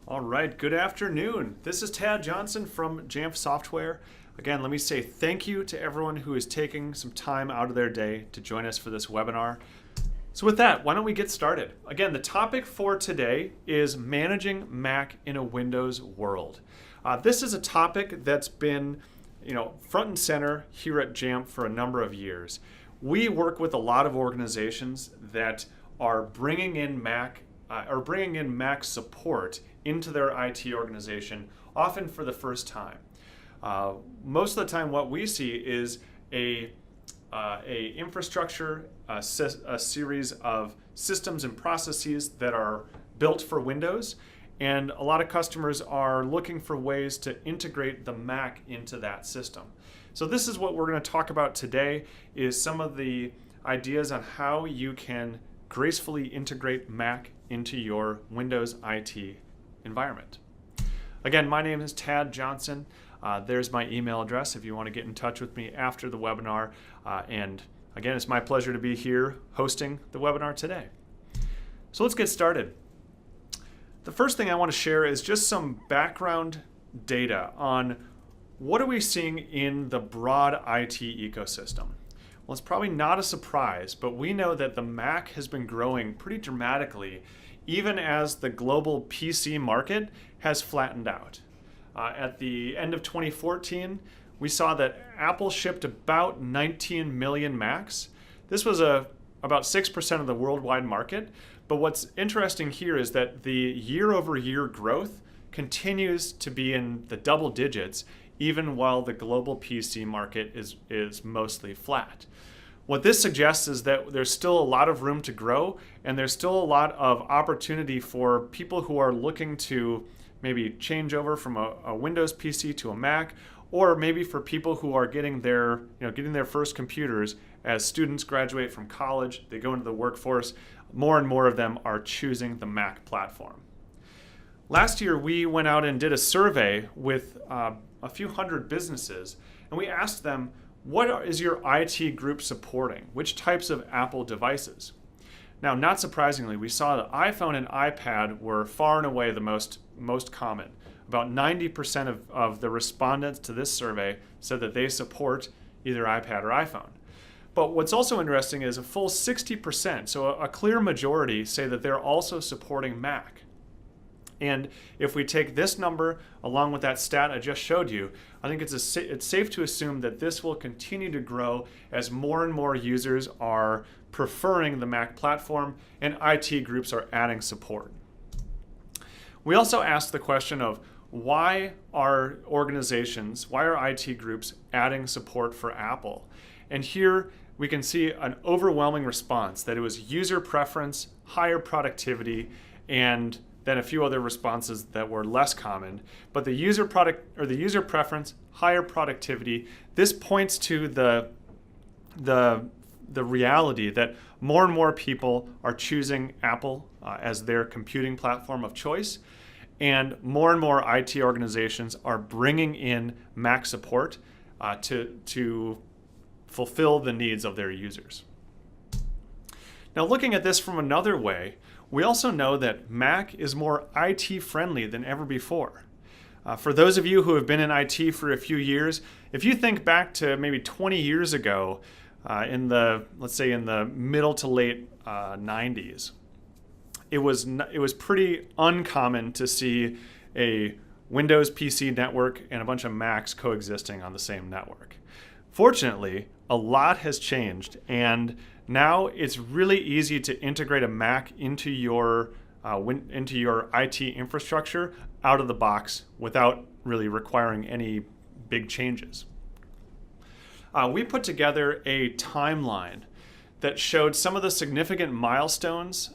All right, good afternoon. This is Tad Johnson from Jamf Software. Again, let me say thank you to everyone who is taking some time out of their day to join us for this webinar. So with that, why don't we get started? Again, the topic for today is managing Mac in a Windows world. This is a topic that's been front and center here at Jamf for a number of years. We work with a lot of organizations that are bringing in Mac support into their IT organization, often for the first time. Most of the time, what we see is a infrastructure, a series of systems and processes that are built for Windows, and a lot of customers are looking for ways to integrate the Mac into that system. So this is what we're going to talk about today, is some of the ideas on how you can gracefully integrate Mac into your Windows IT environment. Again, my name is Tad Johnson. There's my email address if you want to get in touch with me after the webinar. And again, it's my pleasure to be here hosting the webinar today. So let's get started. The first thing I want to share is just some background data on what are we seeing in the broad IT ecosystem. Well, it's probably not a surprise, but we know that the Mac has been growing pretty dramatically, even as the global PC market has flattened out. At the end of 2014, we saw that Apple shipped about 19 million Macs. This was about 6% of the worldwide market, but what's interesting here is that the year-over-year growth continues to be in the double digits, even while the global PC market is mostly flat. What this suggests is that there's still a lot of room to grow, and there's still a lot of opportunity for people who are looking to maybe change over from a Windows PC to a Mac, or maybe for people who are getting their first computers as students graduate from college, they go into the workforce. More and more of them are choosing the Mac platform. Last year, we went out and did a survey with a few hundred businesses, and we asked them, what is your IT group supporting? Which types of Apple devices? Now, not surprisingly, we saw that iPhone and iPad were far and away the most common. About 90% of the respondents to this survey said that they support either iPad or iPhone. But what's also interesting is a full 60%, so a clear majority, say that they're also supporting Mac. And if we take this number along with that stat I just showed you, I think it's safe to assume that this will continue to grow as more and more users are preferring the Mac platform and IT groups are adding support. We also asked the question of why are IT groups adding support for Apple? And here we can see an overwhelming response that it was user preference, higher productivity, and then a few other responses that were less common. But the user preference, higher productivity, this points to the reality that more and more people are choosing Apple as their computing platform of choice, and more IT organizations are bringing in Mac support to fulfill the needs of their users. Now, looking at this from another way, we also know that Mac is more IT friendly than ever before. For those of you who have been in IT for a few years, if you think back to maybe 20 years ago, let's say in the middle to late 90s, it was pretty uncommon to see a Windows PC network and a bunch of Macs coexisting on the same network. Fortunately, a lot has changed, and now it's really easy to integrate a Mac into your IT infrastructure out of the box without really requiring any big changes. We put together a timeline that showed some of the significant milestones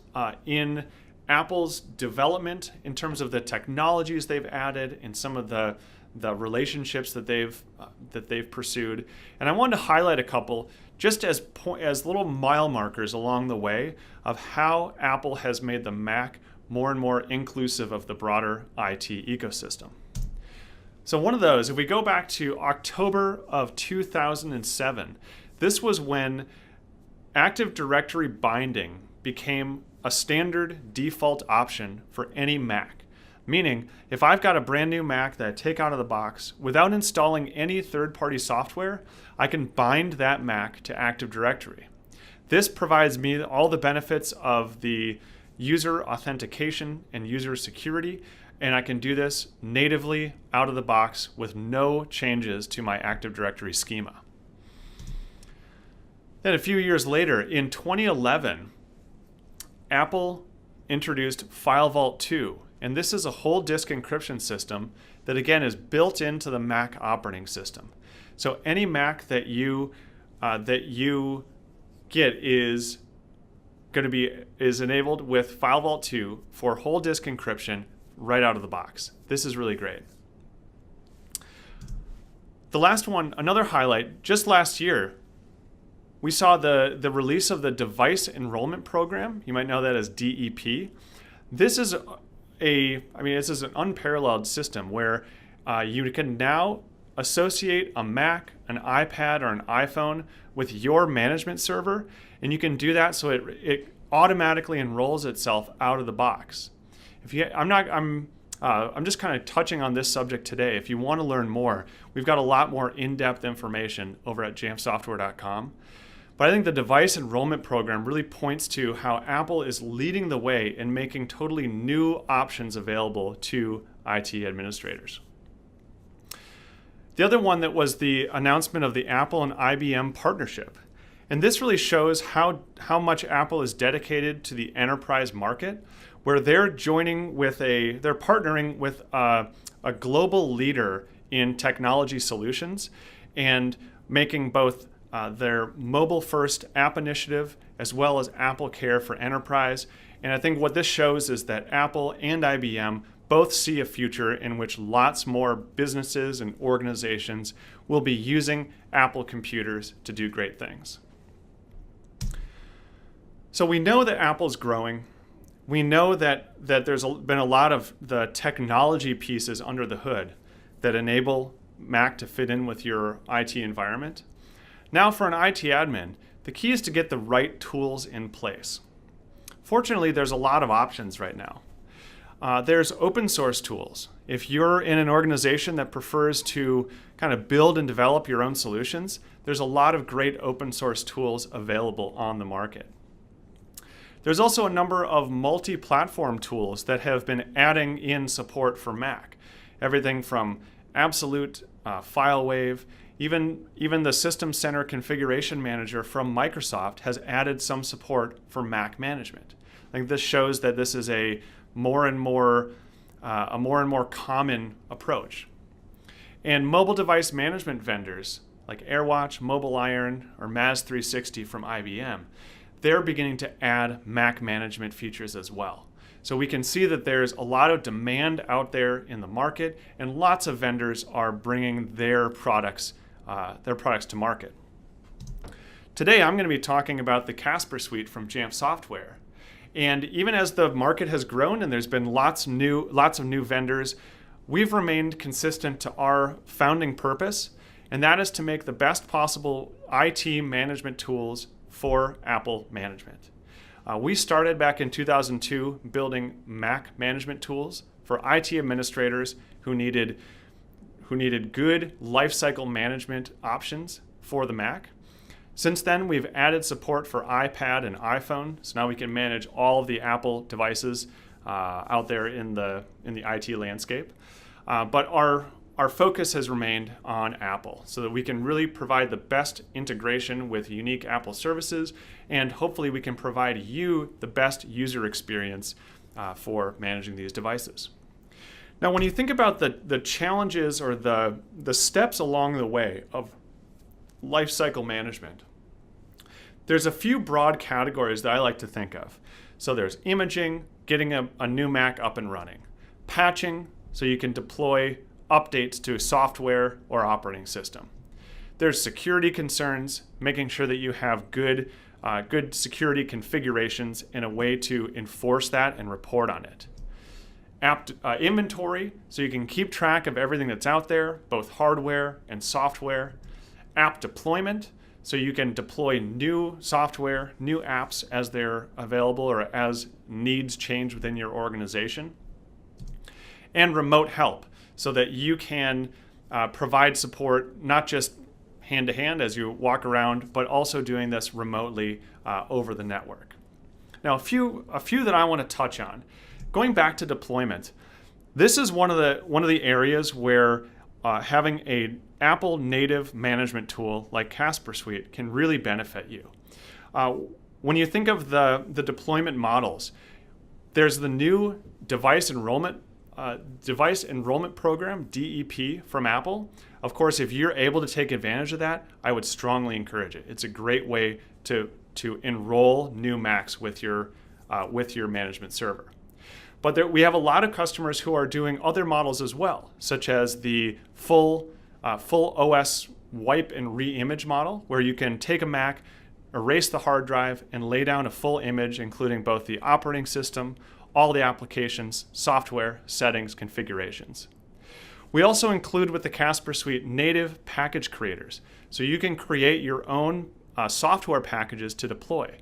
in Apple's development in terms of the technologies they've added and some of the relationships that they've pursued. And I wanted to highlight a couple just as little mile markers along the way of how Apple has made the Mac more and more inclusive of the broader IT ecosystem. So one of those, if we go back to October of 2007, this was when Active Directory binding became a standard default option for any Mac. Meaning, if I've got a brand new Mac that I take out of the box, without installing any third-party software, I can bind that Mac to Active Directory. This provides me all the benefits of the user authentication and user security, and I can do this natively out of the box with no changes to my Active Directory schema. Then a few years later, in 2011, Apple introduced File Vault 2, and this is a whole disk encryption system that again is built into the Mac operating system. So any Mac that you get is enabled with File Vault 2 for whole disk encryption right out of the box. This is really great. The last one, another highlight, just last year, we saw the release of the Device Enrollment Program. You might know that as DEP. This is an unparalleled system where you can now associate a Mac, an iPad, or an iPhone with your management server, and you can do that so it automatically enrolls itself out of the box. I'm just kind of touching on this subject today. If you want to learn more, we've got a lot more in-depth information over at jamfsoftware.com. But I think the Device Enrollment Program really points to how Apple is leading the way in making totally new options available to IT administrators. The other one that was the announcement of the Apple and IBM partnership. And this really shows how much Apple is dedicated to the enterprise market, where they're partnering with a global leader in technology solutions and making both their mobile-first app initiative as well as Apple Care for Enterprise. And I think what this shows is that Apple and IBM both see a future in which lots more businesses and organizations will be using Apple computers to do great things. So we know that Apple's growing. We know that there's been a lot of the technology pieces under the hood that enable Mac to fit in with your IT environment. Now for an IT admin, the key is to get the right tools in place. Fortunately, there's a lot of options right now. There's open source tools. If you're in an organization that prefers to kind of build and develop your own solutions, there's a lot of great open source tools available on the market. There's also a number of multi-platform tools that have been adding in support for Mac. Everything from Absolute, FileWave, even the System Center Configuration Manager from Microsoft has added some support for Mac management. I think this shows that this is a more and more common approach. And mobile device management vendors like AirWatch, MobileIron, or Maz360 from IBM, they're beginning to add Mac management features as well. So we can see that there's a lot of demand out there in the market, and lots of vendors are bringing their products to market. Today, I'm going to be talking about the Casper Suite from Jamf Software. And even as the market has grown and there's been lots of new vendors, we've remained consistent to our founding purpose, and that is to make the best possible IT management tools for Apple management. We started back in 2002 building Mac management tools for IT administrators who needed good lifecycle management options for the Mac. Since then, we've added support for iPad and iPhone, so now we can manage all of the Apple devices out there in the IT landscape. But our focus has remained on Apple, so that we can really provide the best integration with unique Apple services, and hopefully we can provide you the best user experience for managing these devices. Now, when you think about the challenges or the steps along the way of lifecycle management, there's a few broad categories that I like to think of. So there's imaging, getting a new Mac up and running; patching, so you can deploy updates to software or operating system. There's security concerns, making sure that you have good security configurations and a way to enforce that and report on it. App inventory, so you can keep track of everything that's out there, both hardware and software. App deployment, so you can deploy new software, new apps as they're available or as needs change within your organization. and remote help so that you can provide support not just hand to hand as you walk around, but also doing this remotely over the network. Now, a few that I want to touch on. Going back to deployment, this is one of the areas where having a Apple native management tool like Casper Suite can really benefit you. When you think of the deployment models, there's the new device enrollment program, DEP, from Apple. Of course, if you're able to take advantage of that, I would strongly encourage it. It's a great way to enroll new Macs with your management server. But we have a lot of customers who are doing other models as well, such as the full OS wipe and re-image model, where you can take a Mac, erase the hard drive, and lay down a full image, including both the operating system, all the applications, software, settings, configurations. We also include with the Casper Suite native package creators, so you can create your own software packages to deploy.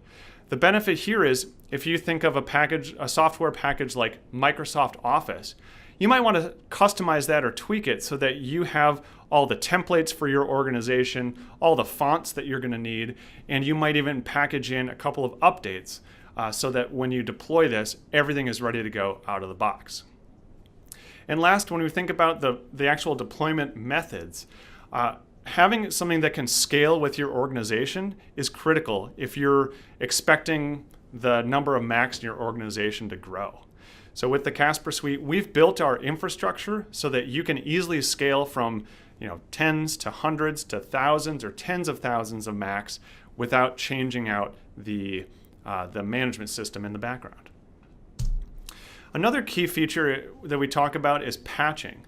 The benefit here is if you think of a software package like Microsoft Office, you might want to customize that or tweak it so that you have all the templates for your organization, all the fonts that you're going to need, and you might even package in a couple of updates so that when you deploy this, everything is ready to go out of the box. And last, when we think about the actual deployment methods, having something that can scale with your organization is critical if you're expecting the number of Macs in your organization to grow. So with the Casper Suite, we've built our infrastructure so that you can easily scale from tens to hundreds to thousands or tens of thousands of Macs without changing out the management system in the background. Another key feature that we talk about is patching.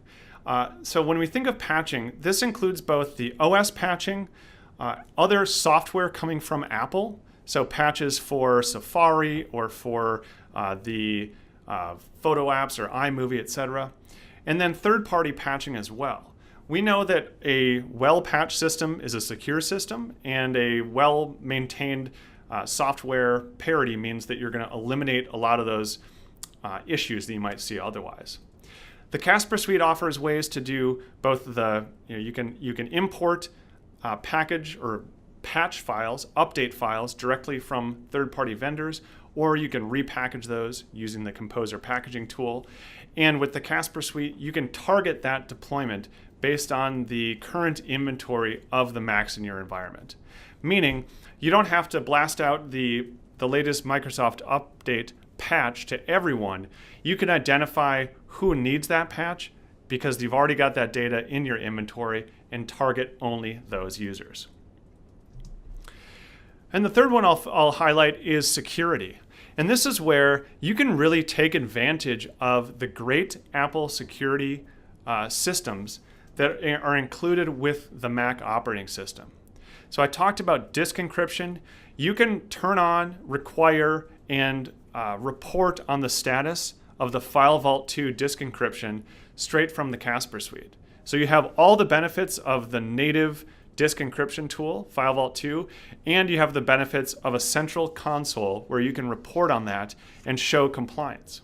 So when we think of patching, this includes both the OS patching, other software coming from Apple, so patches for Safari or for the photo apps or iMovie, etc., and then third-party patching as well. We know that a well-patched system is a secure system, and a well-maintained software parity means that you're going to eliminate a lot of those issues that you might see otherwise. The Casper Suite offers ways to do both you can import package or patch files, update files directly from third-party vendors, or you can repackage those using the Composer packaging tool. And with the Casper Suite, you can target that deployment based on the current inventory of the Macs in your environment. Meaning, you don't have to blast out the latest Microsoft update patch to everyone. You can identify who needs that patch because you've already got that data in your inventory and target only those users. And the third one I'll highlight is security. And this is where you can really take advantage of the great Apple security systems that are included with the Mac operating system. So I talked about disk encryption. You can turn on, require, and report on the status of the File Vault 2 disk encryption straight from the Casper Suite. So you have all the benefits of the native disk encryption tool, File Vault 2, and you have the benefits of a central console where you can report on that and show compliance.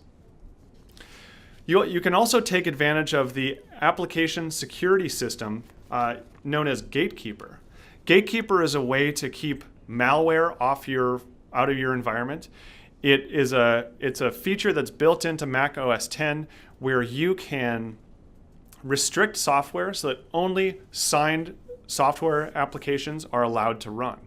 You can also take advantage of the application security system known as Gatekeeper. Gatekeeper is a way to keep malware out of your environment. It's a feature that's built into Mac OS X where you can restrict software so that only signed software applications are allowed to run.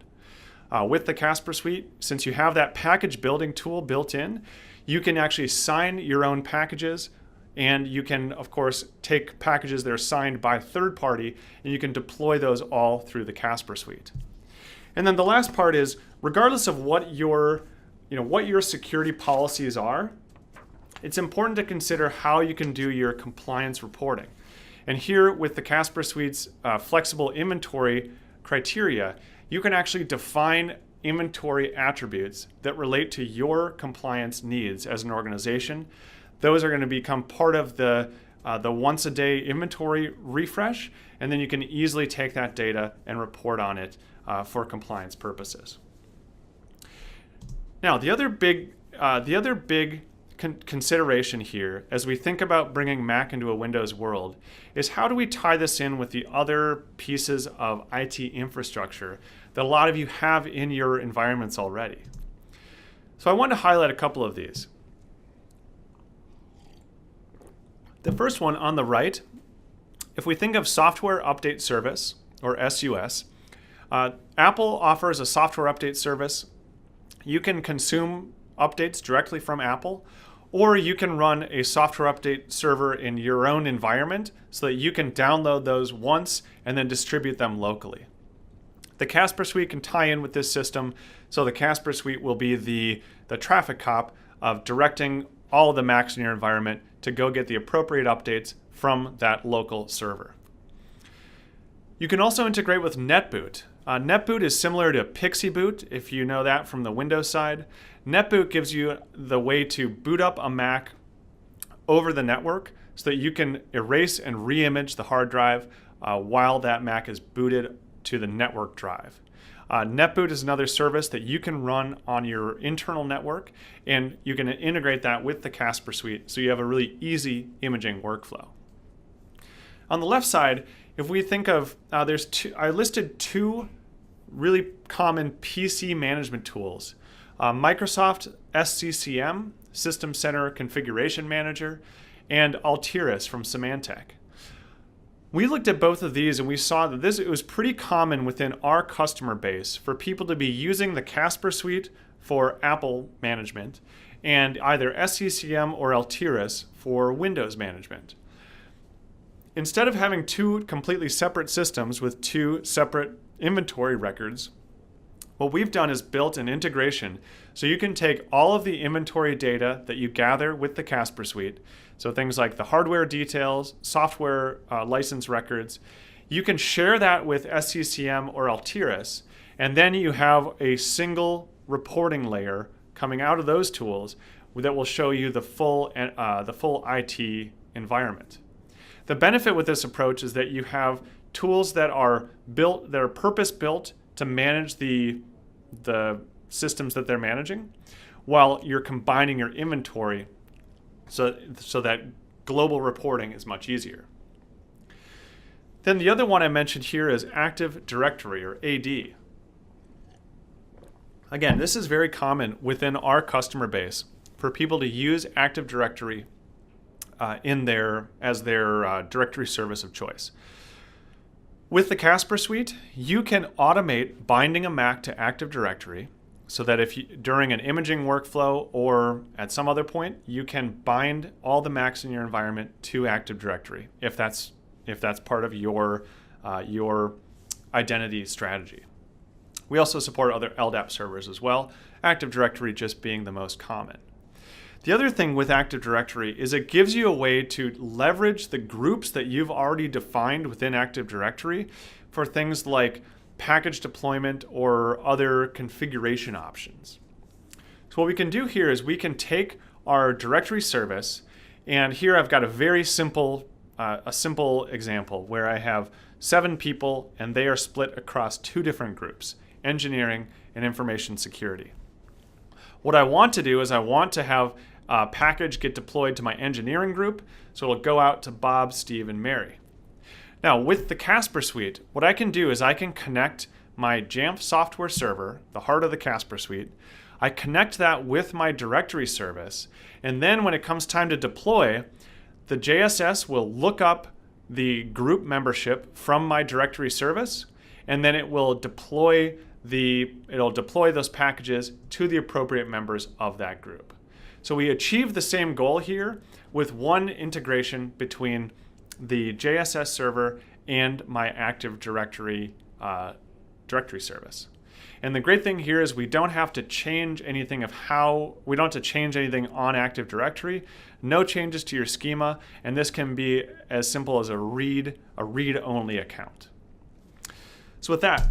With the Casper Suite, since you have that package building tool built in, you can actually sign your own packages, and you can, of course, take packages that are signed by third party, and you can deploy those all through the Casper Suite. And then the last part is, regardless of what your security policies are, it's important to consider how you can do your compliance reporting. And here with the Casper Suite's flexible inventory criteria, you can actually define inventory attributes that relate to your compliance needs as an organization. Those are going to become part of the once a day inventory refresh, and then you can easily take that data and report on it for compliance purposes. Now, the other big consideration here as we think about bringing Mac into a Windows world is how do we tie this in with the other pieces of IT infrastructure that a lot of you have in your environments already. So I want to highlight a couple of these. The first one on the right, if we think of Software Update Service, or SUS, Apple offers a software update service. You can consume updates directly from Apple, or you can run a software update server in your own environment so that you can download those once and then distribute them locally. The Casper Suite can tie in with this system, so the Casper Suite will be the traffic cop of directing all of the Macs in your environment to go get the appropriate updates from that local server. You can also integrate with NetBoot. NetBoot is similar to PixieBoot, if you know that from the Windows side. NetBoot gives you the way to boot up a Mac over the network so that you can erase and re-image the hard drive while that Mac is booted to the network drive. NetBoot is another service that you can run on your internal network, and you can integrate that with the Casper Suite so you have a really easy imaging workflow. On the left side, if we think of, I listed two really common PC management tools. Microsoft SCCM, System Center Configuration Manager, and Altiris from Symantec. We looked at both of these and we saw that it was pretty common within our customer base for people to be using the Casper Suite for Apple management and either SCCM or Altiris for Windows management. Instead of having two completely separate systems with two separate inventory records, what we've done is built an integration so you can take all of the inventory data that you gather with the Casper Suite, so things like the hardware details, software license records, you can share that with SCCM or Altiris, and then you have a single reporting layer coming out of those tools that will show you the full IT environment. The benefit with this approach is that you have tools that are purpose-built to manage the systems that they're managing, while you're combining your inventory so that global reporting is much easier. Then the other one I mentioned here is Active Directory, or AD. Again, this is very common within our customer base for people to use Active Directory as their directory service of choice. With the Casper Suite, you can automate binding a Mac to Active Directory so that during an imaging workflow or at some other point, you can bind all the Macs in your environment to Active Directory if that's part of your identity strategy. We also support other LDAP servers as well, Active Directory just being the most common. The other thing with Active Directory is it gives you a way to leverage the groups that you've already defined within Active Directory for things like package deployment or other configuration options. So what we can do here is we can take our directory service, and here I've got a very simple example where I have 7 people and they are split across 2 different groups, engineering and information security. What I want to do is I want to have a package get deployed to my engineering group, so it'll go out to Bob, Steve, and Mary. Now with the Casper Suite, what I can do is I can connect my Jamf software server, the heart of the Casper Suite. I connect that with my directory service, and then when it comes time to deploy, the JSS will look up the group membership from my directory service, and then it will deploy those packages to the appropriate members of that group. So we achieve the same goal here with one integration between the JSS server and my Active Directory directory service. And the great thing here is we don't have to change anything on Active Directory, no changes to your schema, and this can be as simple as a read-only account. So with that,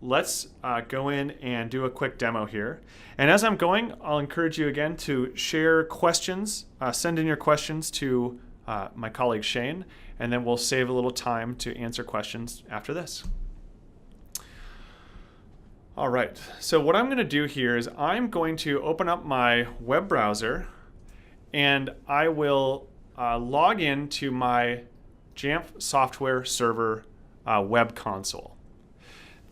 let's go in and do a quick demo here. And as I'm going, I'll encourage you again to share questions, send in your questions to my colleague Shane, and then we'll save a little time to answer questions after this. All right, so what I'm going to do here is I'm going to open up my web browser, and I will log in to my Jamf software server web console.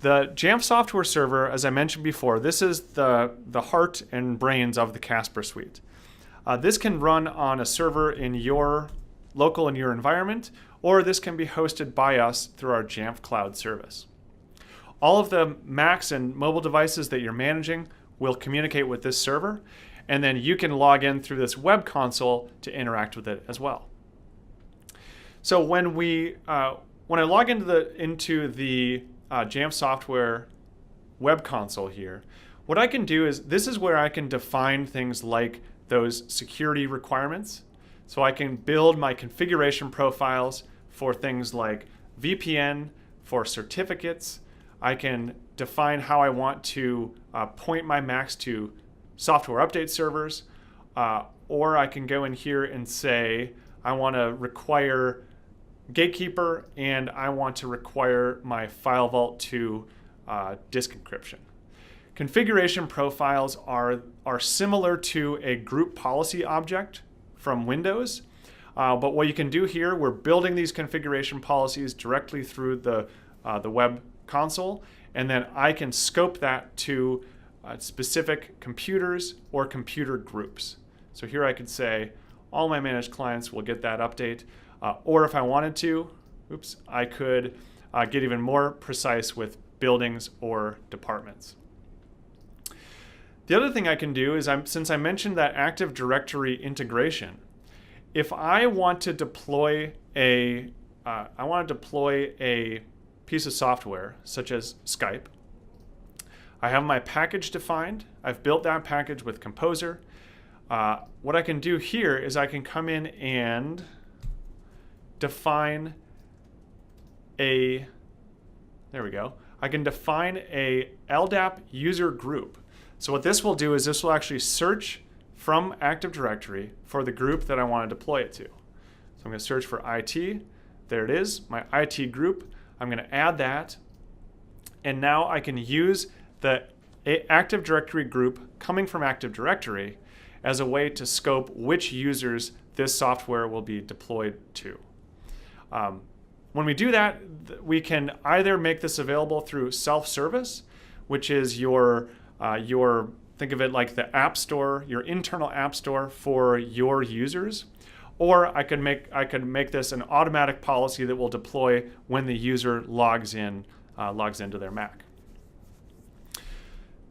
The Jamf software server, as I mentioned before, this is the heart and brains of the Casper Suite. This can run on a server in your local in your environment, or this can be hosted by us through our Jamf cloud service. All of the Macs and mobile devices that you're managing will communicate with this server, and then you can log in through this web console to interact with it as well. So when I log into the Jamf software web console here, what I can do is, this is where I can define things like those security requirements. So I can build my configuration profiles for things like VPN, for certificates. I can define how I want to point my Macs to software update servers, or I can go in here and say I want to require Gatekeeper and I want to require my file vault to disk encryption. Configuration profiles are similar to a group policy object from Windows, but what you can do here, we're building these configuration policies directly through the web console, and then I can scope that to specific computers or computer groups. So here I could say all my managed clients will get that update, or if I wanted to, I could get even more precise with buildings or departments. The other thing I can do is, since I mentioned that Active Directory integration, if I want to deploy a piece of software such as Skype, I have my package defined. I've built that package with Composer. What I can do here is I can come in and define I can define a LDAP user group. So what this will do is this will actually search from Active Directory for the group that I want to deploy it to. So I'm going to search for IT. There it is, my IT group. I'm going to add that. And now I can use the Active Directory group coming from Active Directory as a way to scope which users this software will be deployed to. When we do that, we can either make this available through self-service, which is your think of it like the app store, your internal app store for your users, or I could make this an automatic policy that will deploy when the user logs into their Mac.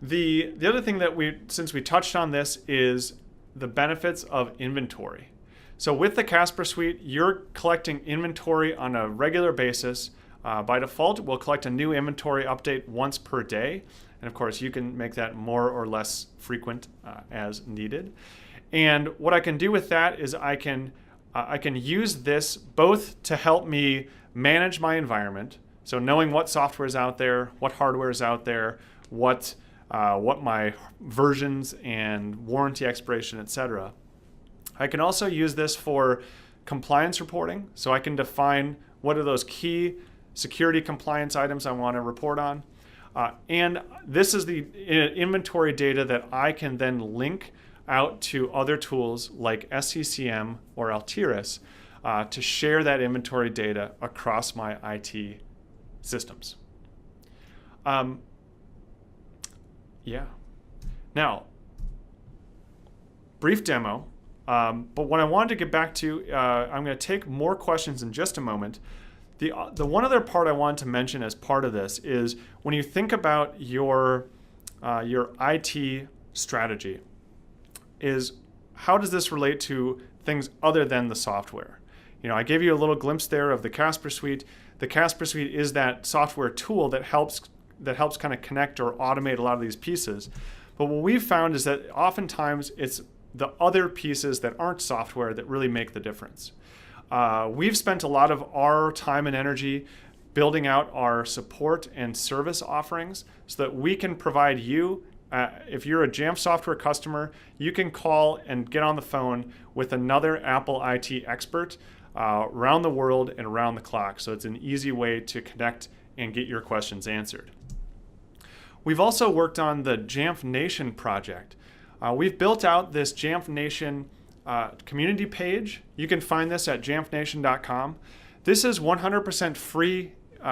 The other thing that since we touched on this, is the benefits of inventory. So with the Casper Suite, you're collecting inventory on a regular basis. By default, we'll collect a new inventory update once per day. And of course, you can make that more or less frequent as needed. And what I can do with that is I can use this both to help me manage my environment. So knowing what software is out there, what hardware is out there, what my versions and warranty expiration, etc. I can also use this for compliance reporting. So I can define what are those key security compliance items I want to report on. And this is the inventory data that I can then link out to other tools like SCCM or Altiris to share that inventory data across my IT systems. Now, brief demo, but what I wanted to get back to, I'm going to take more questions in just a moment. The one other part I wanted to mention as part of this is when you think about your IT strategy, is how does this relate to things other than the software? I gave you a little glimpse there of the Casper Suite. The Casper Suite is that software tool that helps kind of connect or automate a lot of these pieces. But what we've found is that oftentimes it's the other pieces that aren't software that really make the difference. We've spent a lot of our time and energy building out our support and service offerings so that we can provide you, if you're a Jamf software customer, you can call and get on the phone with another Apple IT expert around the world and around the clock. So it's an easy way to connect and get your questions answered. We've also worked on the Jamf Nation project. We've built out this Jamf Nation community page. You can find this at jamfnation.com. This is 100%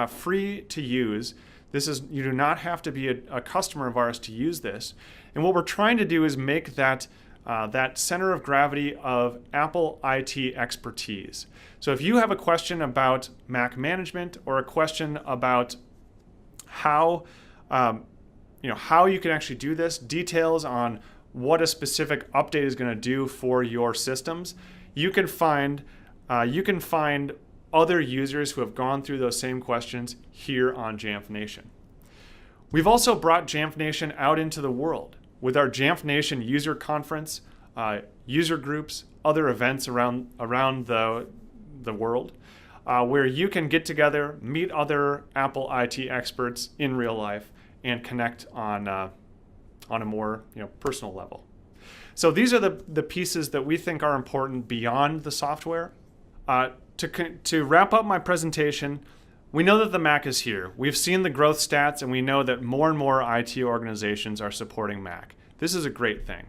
free to use. You do not have to be a customer of ours to use this. And what we're trying to do is make that center of gravity of Apple IT expertise. So if you have a question about Mac management or a question about how you can actually do this, details on what a specific update is going to do for your systems, you can find other users who have gone through those same questions here on Jamf Nation. We've also brought Jamf Nation out into the world with our Jamf Nation user conference, user groups, other events around the world, where you can get together, meet other Apple IT experts in real life, and connect on a more personal level. So these are the pieces that we think are important beyond the software. To wrap up my presentation, we know that the Mac is here. We've seen the growth stats, and we know that more and more IT organizations are supporting Mac. This is a great thing.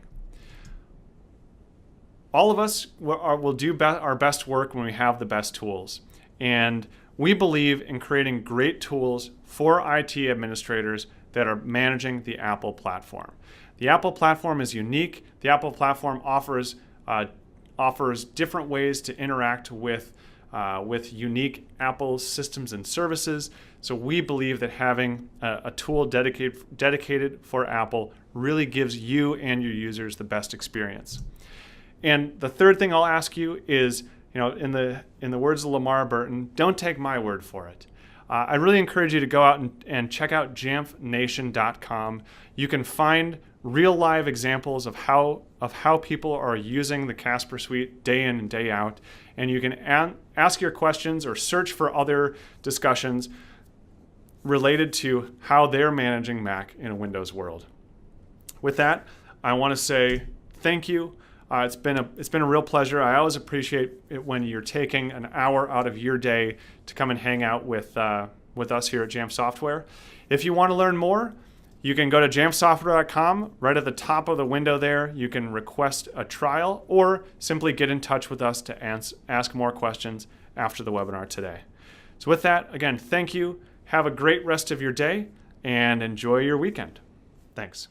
All of us will do our best work when we have the best tools. And we believe in creating great tools for IT administrators that are managing the Apple platform. The Apple platform is unique. The Apple platform offers different ways to interact with unique Apple systems and services. So we believe that having a tool dedicated for Apple really gives you and your users the best experience. And the third thing I'll ask you is, in the words of Lamar Burton, don't take my word for it. I really encourage you to go out and check out jamfnation.com. You can find real live examples of how people are using the Casper Suite day in and day out, and you can ask your questions or search for other discussions related to how they're managing Mac in a Windows world. With that, I want to say thank you. It's been a real pleasure. I always appreciate it when you're taking an hour out of your day to come and hang out with us here at Jamf Software. If you want to learn more, you can go to jamfsoftware.com. Right at the top of the window there, you can request a trial or simply get in touch with us to ask more questions after the webinar today. So with that, again, thank you. Have a great rest of your day and enjoy your weekend. Thanks.